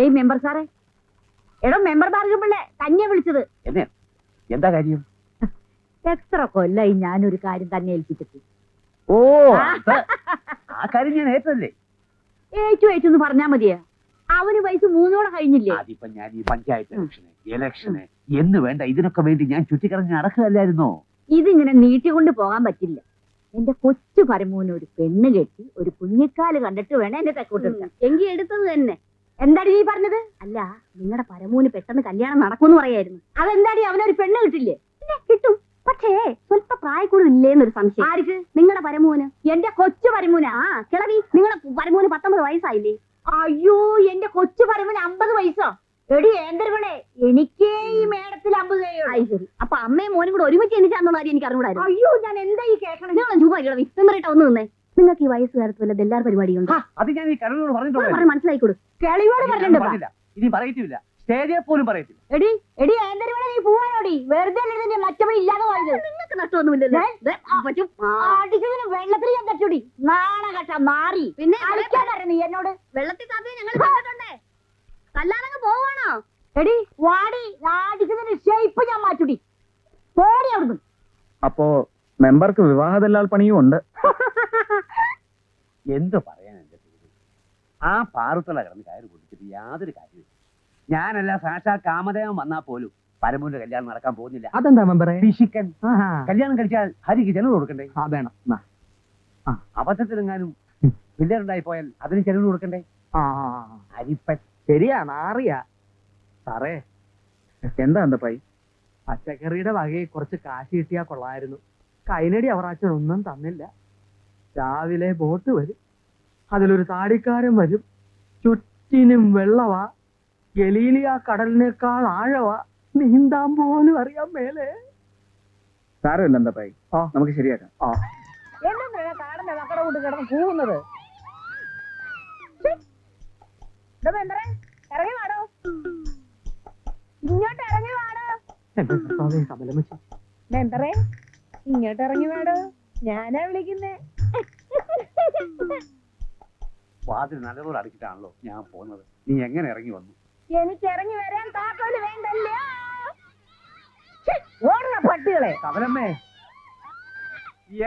ഏയ് മെമ്പർ സാറേ, എടോ മെമ്പർ ഭാർഗവപിള്ള തന്നെ വിളിച്ചത്. എന്താ കാര്യം? എത്ര കൊല്ലായി ഞാനൊരു കാര്യം തന്നെ ഏൽപ്പിച്ചിട്ട്. ഓ, ആ കാര്യം ഞാൻ ഏറ്റല്ലേ? ഏറ്റു പറഞ്ഞാ മതിയാ. അവന് വയസ്സ് 3 കഴിഞ്ഞില്ലേ? അതിപ്പോ ഞാൻ ഈ പഞ്ചായത്ത് ഇലക്ഷന് എന്ന് വേണ്ട ഇതിനൊക്കെ വേണ്ടി ഞാൻ ചുറ്റിക്കറങ്ങി നടക്കുകയല്ലായിരുന്നോ? ഇതിങ്ങനെ നീട്ടിക്കൊണ്ട് പോകാൻ പറ്റില്ല. എന്റെ കൊച്ചു പരമൂന് ഒരു പെണ്ണ് കെട്ടി ഒരു കുഞ്ഞിക്കാല് കണ്ടിട്ട് വേണം എന്റെ തെക്കോട്ടെടുക്കാൻ. എങ്കി എടുത്തത് തന്നെ. എന്താടി നീ പറഞ്ഞത്? അല്ല, നിങ്ങളുടെ പരമൂന് പെട്ടെന്ന് കല്യാണം നടക്കുമെന്ന് പറയായിരുന്നു. അതെന്താടി അവനൊരു പെണ്ണ് കിട്ടില്ലേ? കിട്ടും, പക്ഷേ സ്വല്പ പ്രായക്കൂടുതലില്ലേന്നൊരു സംശയം. ആർക്ക്? നിങ്ങളുടെ പരമൂന്. എന്റെ കൊച്ചു പരമൂന? ആ കിളവി, നിങ്ങളുടെ പരമൂന് 19 വയസ്സായില്ലേ? അയ്യോ, എന്റെ കൊച്ചു പരമൂന് 50 വയസ്സോ? എടി ഏന്തരവളെ, എനിക്കേ ഈ മേടത്തിൽ 50 കഴിയുള്ളൂ. ആയി ശരി. അപ്പൊ അമ്മയും മോനും കൂടെ ഒരുമിച്ച് എനിക്കാന്നുള്ള കാര്യം എനിക്ക് അറിഞ്ഞൂടായിരുന്നു. അയ്യോ, ഞാൻ എന്താ ഈ കേൾക്കണം? നിങ്ങളെ ചുമ്മാ കിളവി മെമ്മറിട്ട് ഒന്ന് നിന്നേ. നിങ്ങൾക്ക് ഈ വയസ്സുകാലത്ത് വല്ല ദല്ലാർ പരിപാടിയുണ്ട്? അത് ഞാൻ ഈ കരളോട് പറഞ്ഞിട്ടുള്ളൂ. മനസ്സിലായിക്കോളൂ. കേളിയോട് പറഞ്ഞിട്ടുണ്ടോ? ഇനി പറയത്തില്ല, സ്റ്റേജിൽ പോലും പറയത്തില്ല. എടി ഏന്തരവളെ, നീ പോവാനോടി? വെറുതെ മറ്റവൻ ഇല്ലാതെ പോയത്. നിങ്ങൾക്ക് നഷ്ടമൊന്നുമില്ലല്ലോ. വെള്ളത്തിൽ ഞാൻ തച്ചോടി നാണകട്ട മാറി. പിന്നെ നീ എന്നോട് വെള്ളത്തിൽ താത്തേ ഞങ്ങൾ കണ്ടിട്ടുണ്ടേ. കല്ലാനങ്ങ് പോവാണോ? എടി വാടി, അടിക്കുന്നതിന് ഷേപ്പ് ഞാൻ മാറ്റുടി. പോടി അവിടുന്ന്. അപ്പോ മെമ്പർക്ക് വിവാഹദല്ലാൽ പണിയും ഉണ്ട്. എന്ത് പറയാൻ എന്റെ പേര്? ആ പാറുത്തല കിടന്ന് കയറി കൊടുത്തിട്ട് യാതൊരു കാര്യമില്ല. ഞാനല്ല സാക്ഷാൽ കാമദേവൻ വന്നാൽ പോലും പരമൂന്റെ കല്യാണം നടക്കാൻ പോകുന്നില്ല. അതെന്താ മെമ്പറെ? ഫിഷിക്കൻ കല്യാണം കഴിച്ചാൽ ഹരിക്ക് ചെലവ് കൊടുക്കണ്ടേ? വേണം. അബദ്ധത്തിലെങ്ങാനും പിള്ളേരുണ്ടായി പോയാൽ അതിന് ചെലവ് കൊടുക്കണ്ടേ? അരിപ്പൻ. ശരിയാണ്, അറിയാ സാറേ. എന്താ പൈ? പച്ചക്കറിയുടെ വകയിൽ കുറച്ച് കാശ് കിട്ടിയാ കൊള്ളായിരുന്നു. കൈനടി അവറാച്ചൻ ഒന്നും തന്നില്ല. രാവിലെ ബോട്ട് വരും, അതിലൊരു താടിക്കാരൻ വരും, ചുറ്റിനും വെള്ളവാ, ഗലീലിയ കടലിനേക്കാൾ ആഴവാ, നീന്താൻ പോലും അറിയാൻ മേലെ. സാരമില്ല എന്താ പൈ, നമുക്ക് ശരിയാക്കാം. കാടിന്റെ മക്കളെ കൊണ്ട് കിടന്ന് കൂവുന്നത്. ഇറങ്ങി വാടോ, ഇങ്ങോട്ട് ഇറങ്ങി വാടോ. മെമ്പറേ, ഇങ്ങോട്ട് ഇറങ്ങി വാടോ, ഞാനാ വിളിക്കുന്നേ. വാതിൽ നല്ലപോലെ അടച്ചിട്ടാണല്ലോ ഞാൻ പോകുന്നത്. നീ എങ്ങനെ ഇറങ്ങി വന്നു? എനിക്ക് ഇറങ്ങി വരാൻ താക്കോല് വേണ്ടല്ലോ. ഓടുന്ന പട്ടികളെ. കമലമ്മേ,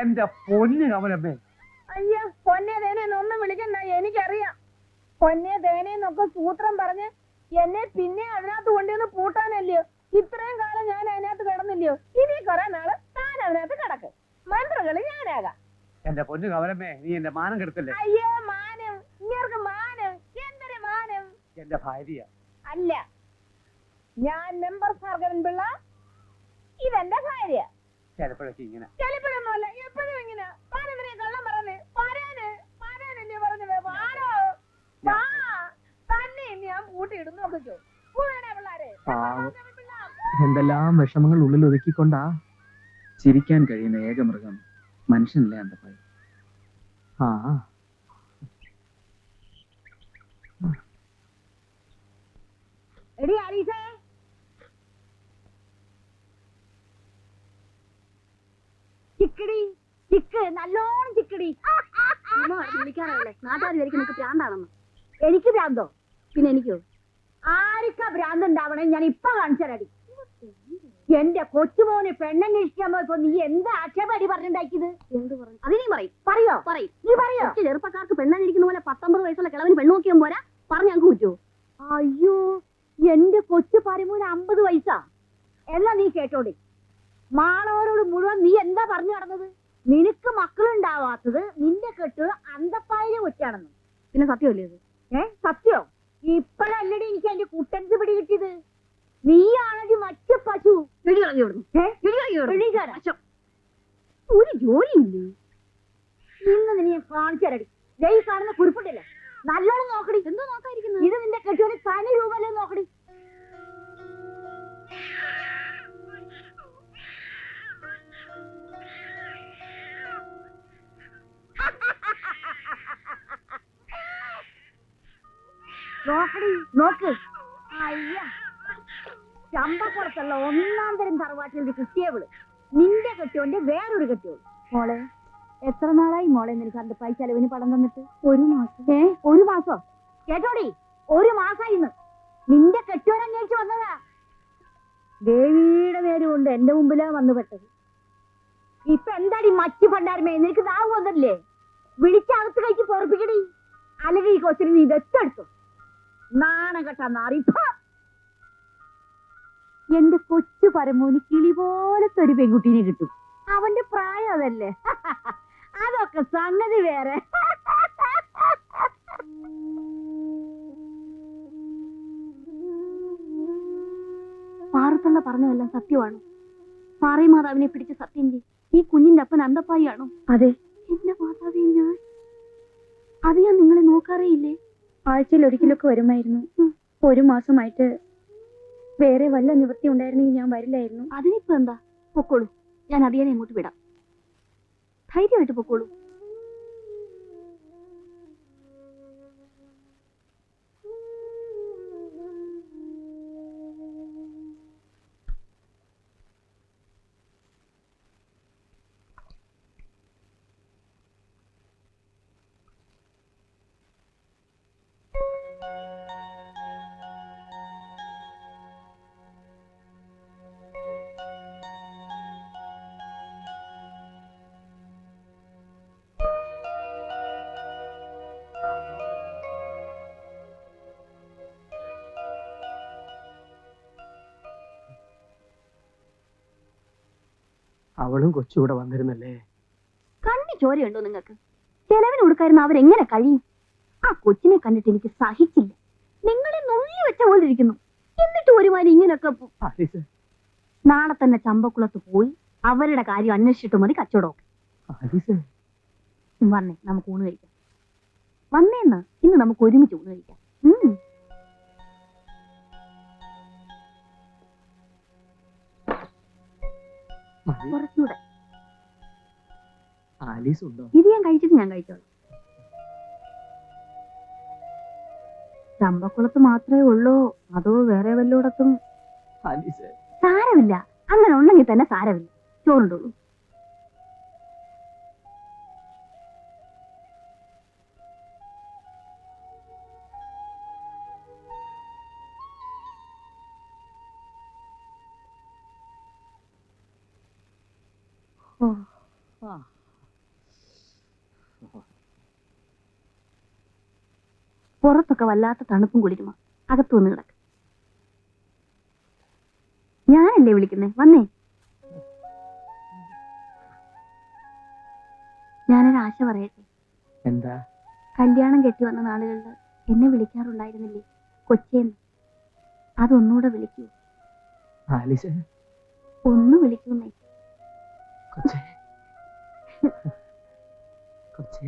എന്റെ പൊന്ന് കമലമ്മേ. അയ്യോ, പൊന്നെ ദേനെന്നൊന്നും വിളിക്കണ്ട, എനിക്കറിയാം. പൊന്നെ ദേനെന്നൊക്കെ സൂത്രം പറഞ്ഞ് എന്നെ പിന്നെ അതിനകത്ത് കൊണ്ടുവന്ന് പൂട്ടാനല്ലയോ ഇത്രയും കാലം ഞാൻ അതിനകത്ത് കിടന്നില്ലയോ? ഇനി കുറെ നാള് താൻ അതിനകത്ത് കിടക്ക്, മന്ത്രകള് ഞാനാകാം. എന്റെ പൊന്ന് കമലമ്മേ, നീ എന്റെ മാനം കെടുത്തല്ലേ? അയ്യോ മാനം, ഇങ്ങർക്ക് മാനം, എന്തൊരു മാനം. എന്റെ ഭാര്യ അല്ല, ഞാൻ മെമ്പർ ഭാർഗവൻ പിള്ള, ഇതെന്റെ ഭാര്യ. ചിലപ്പോഴൊക്കെ ഇങ്ങനെ. ചിലപ്പോഴൊന്നുമല്ല, എപ്പോഴും ഇങ്ങനെ. താനെന്തിനാ കള്ളം പറഞ്ഞേ? പറയാനല്ലേ പറഞ്ഞത്? വാടോ, വാ, തന്നെ ഞാൻ പൂട്ടിയിടുന്നു നോക്കിക്കോ. പിള്ളാരെ എന്തെല്ലാം വിഷമങ്ങൾ ഉള്ളിൽ ഒതുക്കിക്കൊണ്ടാ ചിരിക്കാൻ കഴിയുന്ന ഏക മൃഗം മനുഷ്യനല്ലേ അന്തപ്പായി. എടി ആലീസേ, ചിക്കടി ചിക്ക്, നല്ലോണം ചിക്കടി. വിളിക്കാറല്ലേ, നാട്ടുകാർ വിചാരിക്കും നിങ്ങൾക്ക് ഭ്രാന്താണെന്ന്. എനിക്ക് ഭ്രാന്തോ? പിന്നെ എനിക്കോ? ആർക്കാ ഭ്രാന്ത് ഉണ്ടാവണേ ഞാൻ ഇപ്പൊ കാണിച്ചടി. എന്റെ കൊച്ചുമോന് പെണ്ണന്വേഷിക്കാൻ പോയപ്പോ നീ എന്താ ആക്ഷേപടി പറഞ്ഞിട്ടുണ്ടാക്കിയത്? എന്ത് പറഞ്ഞു? അത് നീ പറയും. പറയും. നീ പറയോ? ചെറുപ്പക്കാർക്ക് പെണ്ണന്നിരിക്കുന്ന പോലെ 19 വയസ്സുള്ള കിളവിന് പെണ്ണ് നോക്കിയാൽ പോരാ, പറഞ്ഞു ഞങ്ങൾക്ക് പറ്റുമോ? അയ്യോ, എന്റെ കൊച്ചു പരമൂന് 50 വയസ്സാ. എന്നാ നീ കേട്ടോടി, മാളവരോട് മുഴുവൻ നീ എന്താ പറഞ്ഞു നടന്നത്? നിനക്ക് മക്കളുണ്ടാവാത്തത് നിന്റെ കെട്ട് അന്തപ്പായിലെ കൊച്ചാണെന്ന്. പിന്നെ സത്യമല്ലേ ഇത്? സത്യോ? ഇപ്പഴല്ലടി എനിക്ക് എന്റെ കുട്ടൻസ് പിടി കിട്ടിയത്. നീയാണടി മറ്റു പശു. ഒരു ജോലിയില്ലേ? ഇന്ന് നിന്നെ കാണിച്ചു തരടി. ഈ കാണുന്ന കുറിപ്പുണ്ടല്ലേ, നല്ലോണം നോക്കടി. എന്തോ നോക്കാതിരിക്കുന്നു? ഇത് നിന്റെ കെട്ടിയോന് തനി രൂപല്ലേ നോക്കടി. നോക്കടി, നോക്ക്. അയ്യ, ചമ്പക്കുളത്തുള്ള 1-ാം തരം തറവാട്ടിൽ കിട്ടിയവള് നിന്റെ കെട്ടിയോന്റെ വേറൊരു കെട്ടിയോള്. മോളെ, എത്ര നാളായി മോളെ നിനക്ക് അന്റെ പൈസ ചെലവിന് പണം തന്നിട്ട്? 1 മാസം. 1 മാസോ? കേട്ടോടി, 1 മാസായിന്ന്. നിന്റെ കെട്ടിയോൻ അന്വേഷിച്ചു വന്നതാ. ദേവിയുടെ പേര് കൊണ്ട് എന്റെ മുമ്പിലാ വന്നു പെട്ടത്. ഇപ്പൊ എന്താടി മറ്റു പണ്ടാരമേ, നിനക്ക് നാവ് വന്നല്ലേ? വിളിച്ചകത്ത് കഴിച്ച് പൊറപ്പിക്കടി, അല്ലെങ്കിൽ ഈ കൊച്ചിന് നീ ഇതെടുത്തു. നാണം കെട്ടാ നാറി. എന്റെ കൊച്ചു പരമോന് കിളി പോലത്തെ ഒരു പെൺകുട്ടീനെ കിട്ടും. അവന്റെ പ്രായം അതല്ലേ. അതൊക്കെ സംഗതി വേറെ. പാറത്തള്ള പറഞ്ഞതെല്ലാം സത്യമാണോ? പാറയും മാതാവിനെ പിടിച്ച് സത്യം ചെയ്യും. ഈ കുഞ്ഞിന്റെ അപ്പൻ അന്തപ്പായിയാണോ? അതെ. എന്റെ മാതാവേ, അത് ഞാൻ നിങ്ങളെ നോക്കാറേയില്ലേ? ആഴ്ചയിൽ ഒരിക്കലൊക്കെ വരുമായിരുന്നു. 1 മാസമായിട്ട് വേറെ വല്ല നിവൃത്തി ഉണ്ടായിരുന്നെങ്കിൽ ഞാൻ വരില്ലായിരുന്നു. അതിനിപ്പോ എന്താ? പൊക്കോളൂ, ഞാൻ അതിയാനെ അങ്ങോട്ട് വിടാം. ധൈര്യമായിട്ട് പൊക്കോളൂ. അവളും കൊച്ചുകൂടെ വന്നിരുന്നല്ലേ? കണ്ണി ചോരയുണ്ടോ നിങ്ങൾക്ക്? ചെലവിന് കൊടുക്കായിരുന്ന അവരെങ്ങനെ കഴിയും? ആ കൊച്ചിനെ കണ്ടിട്ട് എനിക്ക് സഹിച്ചില്ല. നിങ്ങളെ നുള്ളി വെച്ച പോലെ ഇരിക്കുന്നു. എന്നിട്ട് ഒരുമാതിരി ഇങ്ങനെയൊക്കെ. നാളെ തന്നെ ചമ്പക്കുളത്ത് പോയി അവരുടെ കാര്യം അന്വേഷിച്ചിട്ട് മതി കച്ചവടമൊക്കെ. വന്നേ, നമുക്ക് ഊണ് കഴിക്കാം. വന്നേന്ന്, ഇന്ന് നമുക്ക് ഒരുമിച്ച് ഊണ് കഴിക്കാം. കുറച്ചുകൂടെ. ആലീസ് ഉണ്ടോ? ഇത് ഞാൻ കഴിച്ചിട്ട് ഞാൻ കഴിച്ചോളാം. ചമ്പക്കുളത്ത് മാത്രമേ ഉള്ളൂ, അതോ വേറെ വല്ലോടത്തും? സാരമില്ല, അങ്ങനെ ഉണ്ടെങ്കിൽ തന്നെ സാരമില്ല. ചോറുണ്ടോളൂ. പുറത്തൊക്കെ വല്ലാത്ത തണുപ്പും കുളിരുമ. അകത്തു വന്ന് കിടക്ക്. ഞാനല്ലേ വിളിക്കുന്നേ? വന്നേ. ഞാനൊരാശ പറയട്ടെ. എന്താ? കല്യാണം കെട്ടി വന്ന നാളുകളിൽ എന്നെ വിളിക്കാറുണ്ടായിരുന്നില്ലേ കൊച്ചേന്ന്? അതൊന്നുകൂടെ വിളിക്കൂ. ആലീസ്, ഒന്ന് വിളിക്കുന്നേ. കൊച്ചേ, കൊച്ചേ.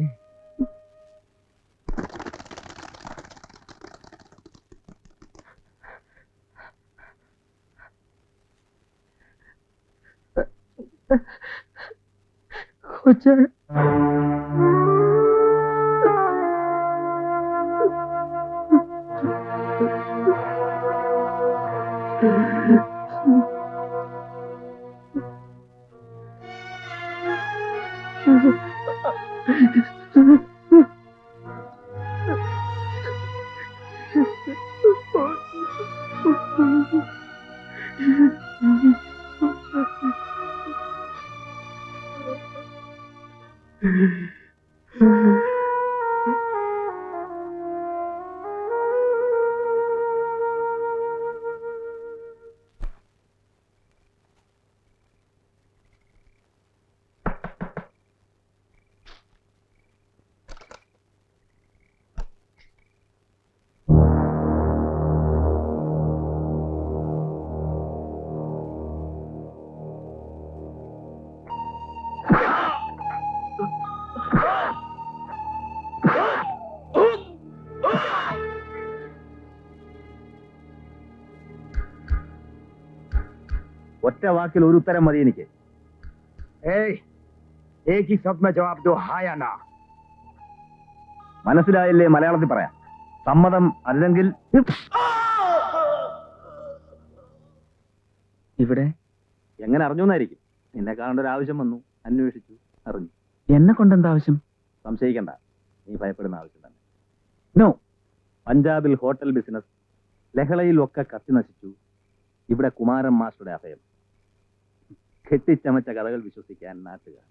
കൊച്ചേ. ഒറ്റ വാക്കിൽ ഒരു ഉത്തരം മതി എനിക്ക്. മനസ്സിലായില്ലേ? മലയാളത്തിൽ പറയാം. സമ്മതം അല്ലെങ്കിൽ ഇവിടെ എങ്ങനെ അറിഞ്ഞൂന്നായിരിക്കും. നിന്നെ കാണേണ്ട ഒരു ആവശ്യം വന്നു, അന്വേഷിച്ചു, അറിഞ്ഞു. എന്നെ കൊണ്ടെന്താ ആവശ്യം? സംശയിക്കണ്ട, നീ ഭയപ്പെടുന്ന ആവശ്യം തന്നെ. നോ, പഞ്ചാബിൽ ഹോട്ടൽ ബിസിനസ്, ലഹളയിലൊക്കെ കത്തി നശിച്ചു. ഇവിടെ കുമാരൻ മാസ്റ്ററുടെ അഭയം. കെട്ടിച്ചമച്ച കഥകൾ വിശ്വസിക്കാൻ നാട്ടുകാർ.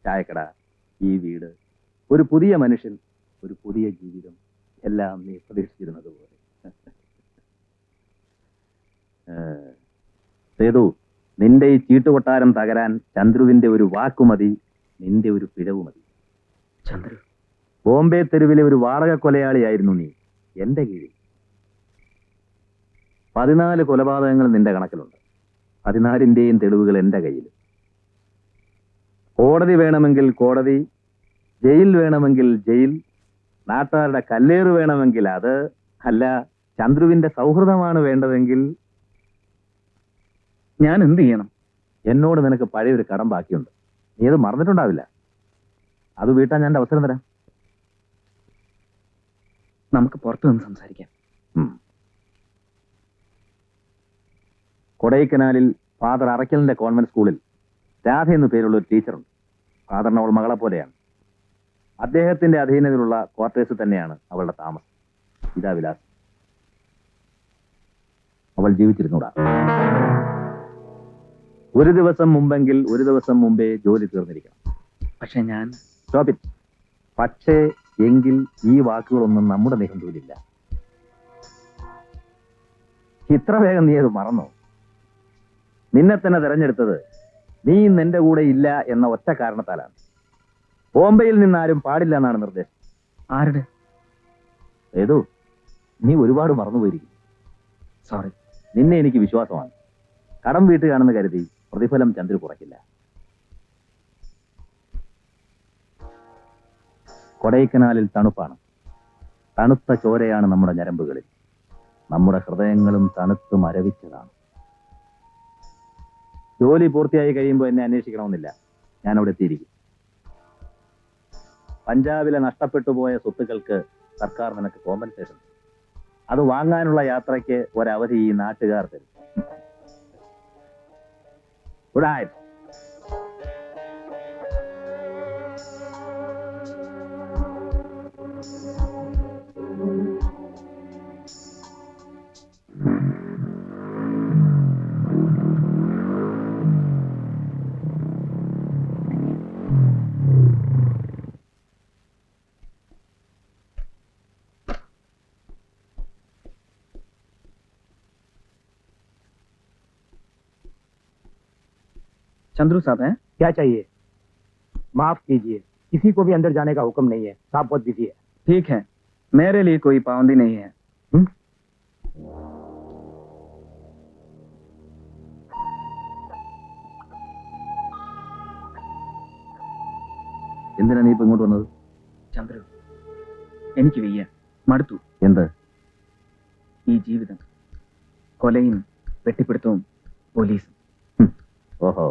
ചായക്കട, ഈ വീട്, ഒരു പുതിയ മനുഷ്യൻ, ഒരു പുതിയ ജീവിതം, എല്ലാം നീ പ്രതീക്ഷിച്ചിരുന്നത് പോലെ. സേതു, നിന്റെ ഈ ചീട്ടുകൊട്ടാരം തകരാൻ ചന്ദ്രുവിന്റെ ഒരു വാക്കുമതി, നിന്റെ ഒരു പിഴവ് മതി. ചന്ദ്രു, ബോംബെ തെരുവിലെ ഒരു വാടക കൊലയാളിയായിരുന്നു നീ എന്റെ കീഴിൽ. 14 കൊലപാതകങ്ങൾ നിന്റെ കണക്കിലുണ്ട്. 14ന്റെയും തെളിവുകൾ എന്റെ കയ്യിൽ. കോടതി വേണമെങ്കിൽ കോടതി, ജയിൽ വേണമെങ്കിൽ ജയിൽ, നാട്ടുകാരുടെ കല്ലേറ് വേണമെങ്കിൽ അത്, അല്ല ചന്ദ്രുവിന്റെ സൗഹൃദമാണ് വേണ്ടതെങ്കിൽ ഞാൻ എന്ത് ചെയ്യണം? എന്നോട് നിനക്ക് പഴയൊരു കടം ബാക്കിയുണ്ട്. നീ അത് മറന്നിട്ടുണ്ടാവില്ല. അത് വീട്ടാൻ ഞാൻ അവസരം തരാം. നമുക്ക് പുറത്തു നിന്ന് സംസാരിക്കാം. കൊടൈക്കനാലിൽ ഫാദർ അറയ്ക്കലിന്റെ കോൺവെന്റ് സ്കൂളിൽ രാധ എന്നു പേരുള്ള ഒരു ടീച്ചറുണ്ട്. ഫാദറിന് അവൾ മകളെ പോലെയാണ്. അദ്ദേഹത്തിന്റെ അധീനതയിലുള്ള ക്വാർട്ടേഴ്സ് തന്നെയാണ് അവളുടെ താമസം. ഇതാ വിലാസം. അവൾ ജീവിച്ചിരുന്നൂടാ. ഒരു ദിവസം മുമ്പെങ്കിൽ ഒരു ദിവസം മുമ്പേ ജോലി തീർന്നിരിക്കണം. പക്ഷെ ഞാൻ സ്റ്റോപ്പ് ഇറ്റ്. പക്ഷേ എങ്കിൽ ഈ വാക്കുകളൊന്നും നമ്മുടെ നിഘണ്ടുവിലില്ല. ഇത്ര വേഗം നീ അത് മറന്നോ? നിന്നെ തന്നെ തെരഞ്ഞെടുത്തത് നീ ഇന്ന് എന്റെ കൂടെ ഇല്ല എന്ന ഒറ്റ കാരണത്താലാണ്. ബോംബെയിൽ നിന്നാരും പാടില്ല എന്നാണ് നിർദ്ദേശം. ആരുടെ? ഏതോ നീ ഒരുപാട് മറന്നുപോയിരിക്കും. സോറി. നിന്നെ എനിക്ക് വിശ്വാസമാണ്. കടം വീട്ടുകയാണെന്ന് കരുതി പ്രതിഫലം ചന്ദ്രു കുറയ്ക്കില്ല. കൊടൈക്കനാലിൽ തണുപ്പാണ്. തണുത്ത ചോരയാണ് നമ്മുടെ ഞരമ്പുകളിൽ. നമ്മുടെ ഹൃദയങ്ങളും തണുത്ത് മരവിച്ചതാണ്. ജോലി പൂർത്തിയായി കഴിയുമ്പോൾ എന്നെ അന്വേഷിക്കണമെന്നില്ല. ഞാൻ അവിടെ എത്തിയിരിക്കും. പഞ്ചാബിലെ നഷ്ടപ്പെട്ടു പോയ സ്വത്തുക്കൾക്ക് സർക്കാർ നിനക്ക് കോമ്പൻസേഷൻ. അത് വാങ്ങാനുള്ള യാത്രയ്ക്ക് ഒരവധി ഈ നാട്ടുകാർ തരും. Good night. चंद्रू साहब हैं? क्या चाहिए? माफ कीजिए, किसी को भी अंदर जाने का हुक्म नहीं है. साहब बहुत बिजी है. ठीक है, मेरे लिए कोई पाबंदी नहीं है. എന്തിനാ നീ ഇപ്പൊ ഇങ്ങോട്ട് വന്നത്? ചന്ദ്രു, എനിക്ക് വയ്യ, മടുത്തു. എന്ത്? ഈ ജീവിതം, കൊലയും വെട്ടിപ്പിടുത്തവും പോലീസും. ഓഹോ,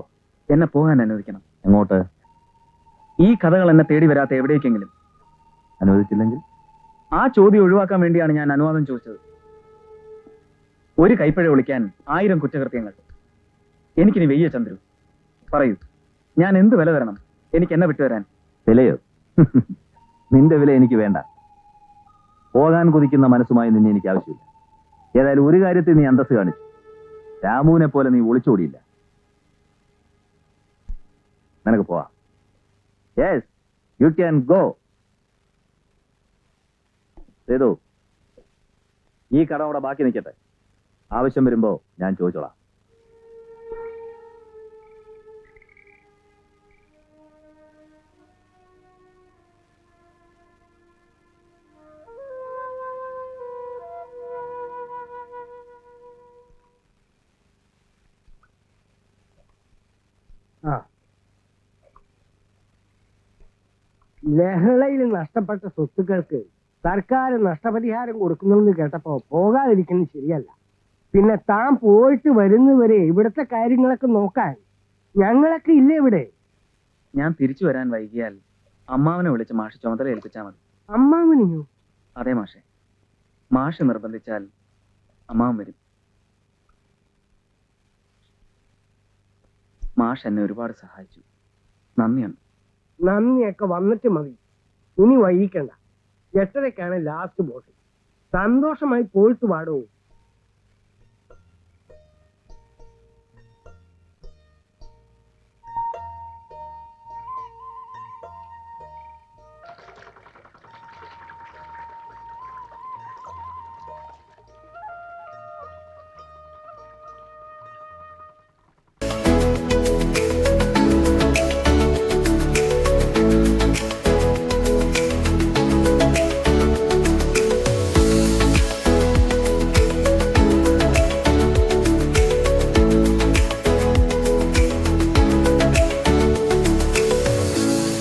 എന്നെ പോകാൻ അനുവദിക്കണം. എങ്ങോട്ട്? ഈ കഥകൾ എന്നെ തേടി വരാത്ത എവിടേക്കെങ്കിലും. അനുവദിച്ചില്ലെങ്കിൽ? ആ ചോദ്യം ഒഴിവാക്കാൻ വേണ്ടിയാണ് ഞാൻ അനുവാദം ചോദിച്ചത്. ഒരു കൈപ്പഴ ഒളിക്കാൻ 1000 കുറ്റകൃത്യങ്ങൾ. എനിക്കിനി വയ്യ ചന്ദ്രു. പറയൂ, ഞാൻ എന്ത് വില തരണം എനിക്ക് എന്നെ വിട്ടുവരാൻ? വിലയോ? നിന്റെ വില എനിക്ക് വേണ്ട. പോകാൻ കൊതിക്കുന്ന മനസ്സുമായി നിന്നെ എനിക്ക് ആവശ്യമില്ല. ഏതായാലും ഒരു കാര്യത്തിൽ നീ അന്തസ്സ് കാണിച്ചു. രാമുവിനെ പോലെ നീ ഒളിച്ചോടിയില്ല. നിനക്ക് പോവാം. Yes, you can go. ചെയ്തു. ഈ കടം അവിടെ ബാക്കി നിൽക്കട്ടെ. ആവശ്യം വരുമ്പോ ഞാൻ ചോദിച്ചോളാം. ലഹളയിൽ നഷ്ടപ്പെട്ട സ്വത്തുക്കൾക്ക് സർക്കാർ നഷ്ടപരിഹാരം കൊടുക്കുന്നെന്ന് കേട്ടപ്പോ പോകാതിരിക്കുന്നത് ശരിയല്ല. പിന്നെ താൻ പോയിട്ട് വരുന്നവരെ ഇവിടുത്തെ കാര്യങ്ങളൊക്കെ നോക്കാൻ ഞങ്ങളൊക്കെ ഇല്ലേ ഇവിടെ? ഞാൻ തിരിച്ചു വരാൻ വൈകിയാൽ അമ്മാവനെ വിളിച്ച് മാഷ് ചുമതല ഏൽപ്പിച്ചാൽ മതി. അമ്മാവനെയോ? അതെ മാഷെ, മാഷ് നിർബന്ധിച്ചാൽ അമ്മാവൻ വരും. മാഷ് എന്നെ ഒരുപാട് സഹായിച്ചു. നന്ദിയുണ്ട്. നന്ദിയൊക്കെ വന്നിട്ട് മതി, ഇനി വൈകിക്കണ്ട. 8:30ക്കാണ് ലാസ്റ്റ് ബോട്ട്. സന്തോഷമായി പോയിട്ട് പാടോ.